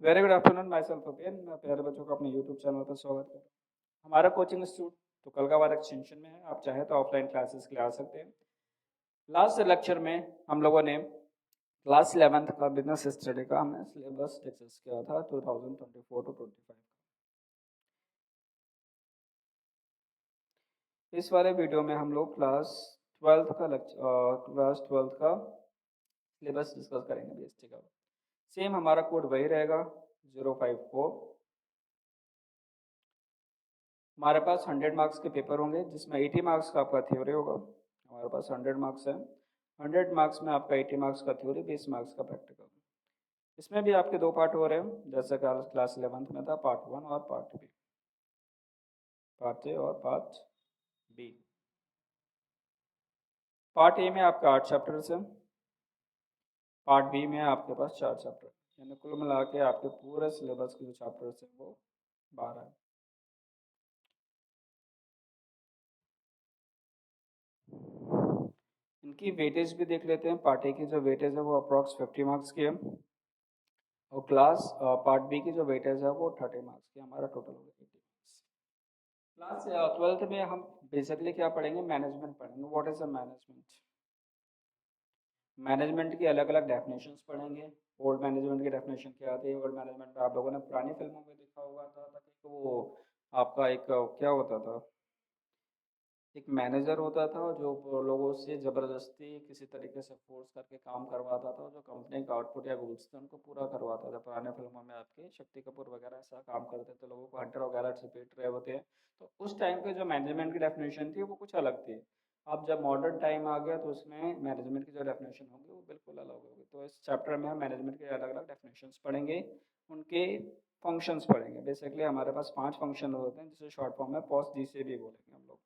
Very good afternoon my self again. प्यारे बच्चों का अपने यूट्यूब चैनल पर स्वागत है। हमारा कोचिंग इंस्टीट्यूट तुकलकाबाद एक्सटेंशन में है। आप चाहे तो ऑफलाइन क्लासेस के लिए आ सकते हैं। लास्ट लेक्चर में हम लोगों ने क्लास 11th का बिजनेस स्टडी का हमने सिलेबस डिस्कस किया था 2024 टू 25। इस वाले वीडियो में हम लोग क्लास 12th का सिलेबस डिस्कस करेंगे बीएसटी का। सेम हमारा कोड वही रहेगा 054। हमारे पास 100 मार्क्स के पेपर होंगे जिसमें 80 मार्क्स का आपका थ्योरी होगा। हमारे पास 100 मार्क्स है। 100 मार्क्स में आपका 80 मार्क्स का थ्योरी, 20 मार्क्स का प्रैक्टिकल। इसमें भी आपके दो पार्ट हो रहे हैं, जैसे क्लास 11th में था, पार्ट 1 और पार्ट बी, पार्ट ए और पार्ट बी। पार्ट ए में आपका 8 चैप्टर्स है, पार्ट बी में आपके पास 4 चैप्टर, यानी कुल मिला के आपके पूरे सिलेबस के जो चैप्टर्स हैं वो 12 है। इनकी वेटेज भी देख लेते हैं। पार्ट ए की जो वेटेज है वो अप्रॉक्स 50 मार्क्स की है, और पार्ट बी की जो वेटेज है वो 30 मार्क्स की। हमारा टोटल हो गया 80 मार्क्स। क्लास 12th में हम बेसिकली क्या पढ़ेंगे, मैनेजमेंट पढ़ेंगे। What is a management. Management की अलग अलग डेफिनेशंस पढ़ेंगे। ओल्ड मैनेजमेंट की डेफिनेशन क्या आती है। ओल्ड मैनेजमेंट आप लोगों ने पुरानी फिल्मों में देखा होगा था, ताकि वो आपका एक क्या होता था, एक मैनेजर होता था जो लोगों से ज़बरदस्ती किसी तरीके से फोर्स करके काम करवाता था, जो कंपनी का आउटपुट या गोल्स थे उनको पूरा करवाता था। पुराने फिल्मों में आपके शक्ति कपूर वगैरह ऐसा काम करते थे, लोगों को हंटर वगैरह से पीट रहे होते हैं। तो उस टाइम पे जो मैनेजमेंट की डेफिनेशन थी वो कुछ अलग थी। अब जब मॉडर्न टाइम आ गया तो उसमें मैनेजमेंट की जो डेफिनेशन होगी वो बिल्कुल अलग होगी। तो इस चैप्टर में हम मैनेजमेंट के अलग अलग डेफिनेशंस पढ़ेंगे, उनके फंक्शंस पढ़ेंगे। बेसिकली हमारे पास 5 फंक्शन होते हैं, जिसे शॉर्ट फॉर्म में पॉस जी से भी बोलेंगे हम लोग।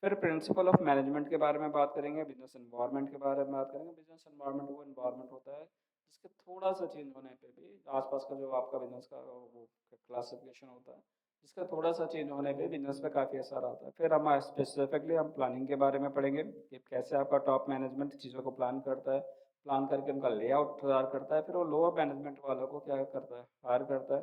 फिर प्रिंसिपल ऑफ मैनेजमेंट के बारे में बात करेंगे, बिजनेस एनवायरनमेंट के बारे में बात करेंगे। बिजनेस एनवायरनमेंट वो एनवायरनमेंट होता है जिसके थोड़ा सा चेंज होने पे भी आसपास का जो आपका बिजनेस का वो क्लासिफिकेशन होता है, जिसका थोड़ा सा चेंज होने पे बिजनेस पे काफ़ी असर आता है। फिर हम स्पेसिफिकली हम प्लानिंग के बारे में पढ़ेंगे कि कैसे आपका टॉप मैनेजमेंट चीज़ों को प्लान करता है, प्लान करके उनका लेआउट तैयार करता है। फिर वो लोअर मैनेजमेंट वालों को क्या करता है, हायर करता है,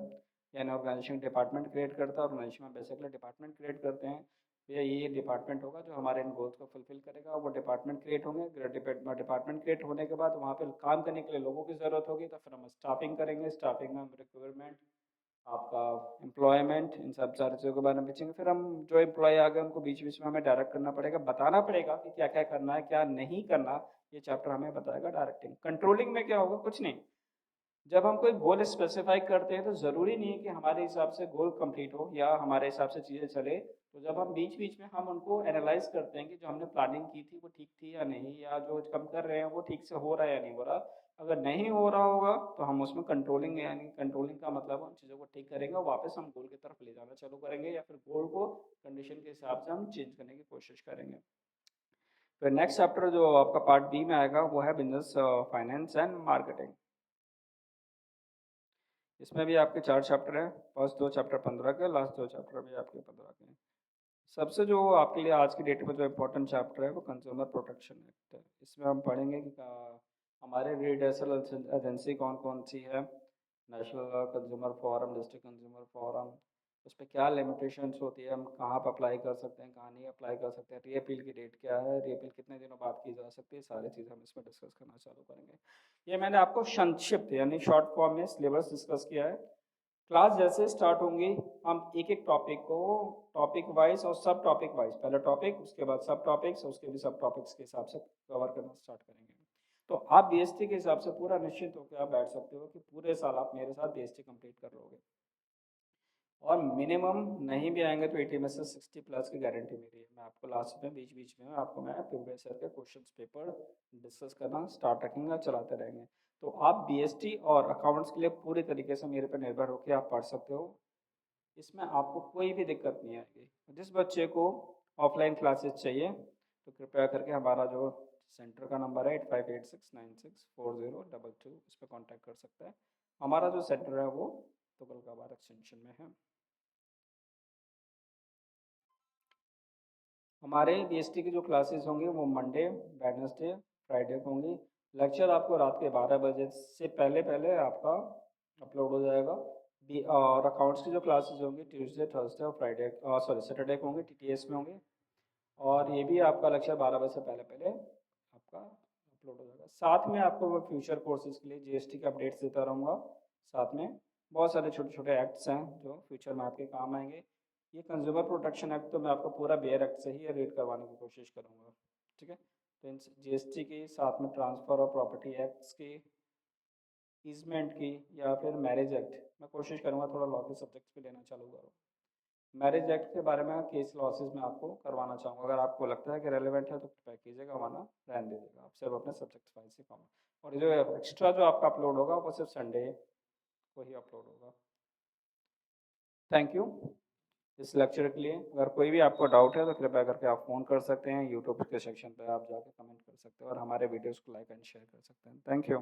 यानी ऑर्गेनाइजेशन डिपार्टमेंट क्रिएट करता है। ऑर्गेनाइजेशन में बेसिकली डिपार्टमेंट क्रिएट करते हैं। ये डिपार्टमेंट होगा जो हमारे इन गोल्स को फुलफिल करेगा। वो डिपार्टमेंट क्रिएट होंगे। डिपार्टमेंट क्रिएट होने के बाद वहाँ पे काम करने के लिए लोगों की ज़रूरत होगी, तो फिर हम स्टाफिंग करेंगे। स्टाफिंग में हम रिक्वायरमेंट, आपका एम्प्लॉयमेंट, इन सब सारी चीज़ों के बारे में पूछेंगे। फिर हम जो एम्प्लॉय आ गए उनको बीच बीच में हमें डायरेक्ट करना पड़ेगा, बताना पड़ेगा कि क्या क्या करना है क्या नहीं करना। ये चैप्टर हमें बताएगा। डायरेक्टिंग कंट्रोलिंग में क्या होगा, कुछ नहीं। जब हम कोई गोल स्पेसिफाई करते हैं तो ज़रूरी नहीं है कि हमारे हिसाब से गोल कंप्लीट हो या हमारे हिसाब से चीज़ें चले। तो जब हम बीच बीच में हम उनको एनालाइज करते हैं कि जो हमने प्लानिंग की थी वो ठीक थी या नहीं, या जो हम कर रहे हैं वो ठीक से हो रहा है या नहीं हो रहा। अगर नहीं हो रहा होगा तो हम उसमें कंट्रोलिंग, यानी कंट्रोलिंग का मतलब हम चीज़ों को ठीक करेंगे और वापस हम गोल की तरफ ले जाना चालू करेंगे, या फिर गोल को कंडीशन के हिसाब से हम चेंज करने की कोशिश करेंगे। फिर नेक्स्ट चैप्टर जो आपका पार्ट बी में आएगा वो है बिजनेस फाइनेंस एंड मार्केटिंग। इसमें भी आपके 4 चैप्टर हैं। फर्स्ट 2 चैप्टर 15 के, लास्ट 2 चैप्टर भी आपके 15 के हैं। सबसे जो आपके लिए आज की डेट में जो इम्पोर्टेंट चैप्टर है वो कंज्यूमर प्रोटेक्शन एक्ट है। इसमें हम पढ़ेंगे कि हमारे रीडेसल एजेंसी कौन कौन सी है। National consumer forum, district consumer forum, उस पर क्या लिमिटेशंस होती है, हम कहाँ पर अप्लाई कर सकते हैं, कहाँ नहीं अप्लाई कर सकते हैं, रीअपील की डेट क्या है, रीअपील कितने दिनों बाद की जा सकती है, सारी चीज़ें हम इसमें डिस्कस करना चालू करेंगे। ये मैंने आपको संक्षिप्त यानी शॉर्ट फॉर्म में सिलेबस डिस्कस किया है। क्लास जैसे स्टार्ट होंगी हम एक एक टॉपिक को टॉपिक वाइज और सब टॉपिक वाइज, पहले टॉपिक उसके बाद सब टॉपिक्स, उसके भी सब टॉपिक्स के हिसाब से कवर करना स्टार्ट करेंगे। तो आप बीएसटी के हिसाब से पूरा निश्चित होकर आप बैठ सकते हो कि पूरे साल आप मेरे साथ बीएसटी कंप्लीट कर लोगे, और मिनिमम नहीं भी आएंगे तो 80 में से 60 प्लस की गारंटी मेरी है। मैं आपको लास्ट में बीच बीच में आपको मैं प्रीवियस ईयर के क्वेश्चंस पेपर डिस्कस करना स्टार्ट रखेंगे, चलाते रहेंगे। तो आप बीएसटी और अकाउंट्स के लिए पूरी तरीके से मेरे पर निर्भर होकर आप पढ़ सकते हो। इसमें आपको कोई भी दिक्कत नहीं आएगी। जिस बच्चे को ऑफलाइन क्लासेस चाहिए तो कृपया करके हमारा जो सेंटर का नंबर है 8586964022, इस पर कॉन्टैक्ट कर सकता है। हमारा जो सेंटर है वो तुगलकाबाद एक्सटेंशन में है। हमारे बीएसटी की जो क्लासेस होंगी वो मंडे, वेडनेसडे, फ्राइडे को होंगी। लेक्चर आपको रात के 12 बजे से पहले पहले आपका अपलोड हो जाएगा। बी और अकाउंट्स की जो क्लासेस होंगी ट्यूसडे, थर्सडे और फ्राइडे, सॉरी सैटरडे को होंगी, टीटीएस में होंगी। और ये भी आपका लक्ष्य 12 बजे से पहले पहले आपका अपलोड हो जाएगा। साथ में आपको वो फ्यूचर कोर्सेज के लिए जीएसटी के अपडेट्स देता रहूँगा। साथ में बहुत सारे छोटे छोटे एक्ट्स हैं जो फ्यूचर में आपके काम आएंगे। ये कंज्यूमर प्रोटेक्शन एक्ट तो मैं आपको पूरा बेयर एक्ट से ही रीड करवाने की कोशिश करूँगा, ठीक है। तो इन जीएसटी के साथ में ट्रांसफ़र और प्रॉपर्टी एक्ट्स के, ईजमेंट की, या फिर मैरिज एक्ट, मैं कोशिश करूँगा थोड़ा लॉ के सब्जेक्ट्स भी लेना चालू करूँ। मैरिज एक्ट के बारे में केस लॉसेस में आपको करवाना चाहूँगा। अगर आपको लगता है कि रेलेवेंट है तो कृपया कीजिएगा, वरना रहने दीजिएगा, आप सिर्फ अपने सब्जेक्ट फाइल से काम। और जो एक्स्ट्रा जो आपका अपलोड होगा वो सिर्फ संडे को ही अपलोड होगा। थैंक यू इस लेक्चर के लिए। अगर कोई भी आपको डाउट है तो कृपया करके आप फ़ोन कर सकते हैं, यूट्यूब के सेक्शन पर आप जाके कमेंट कर सकते हैं और हमारे वीडियोज़ को लाइक एंड शेयर कर सकते हैं। Thank you.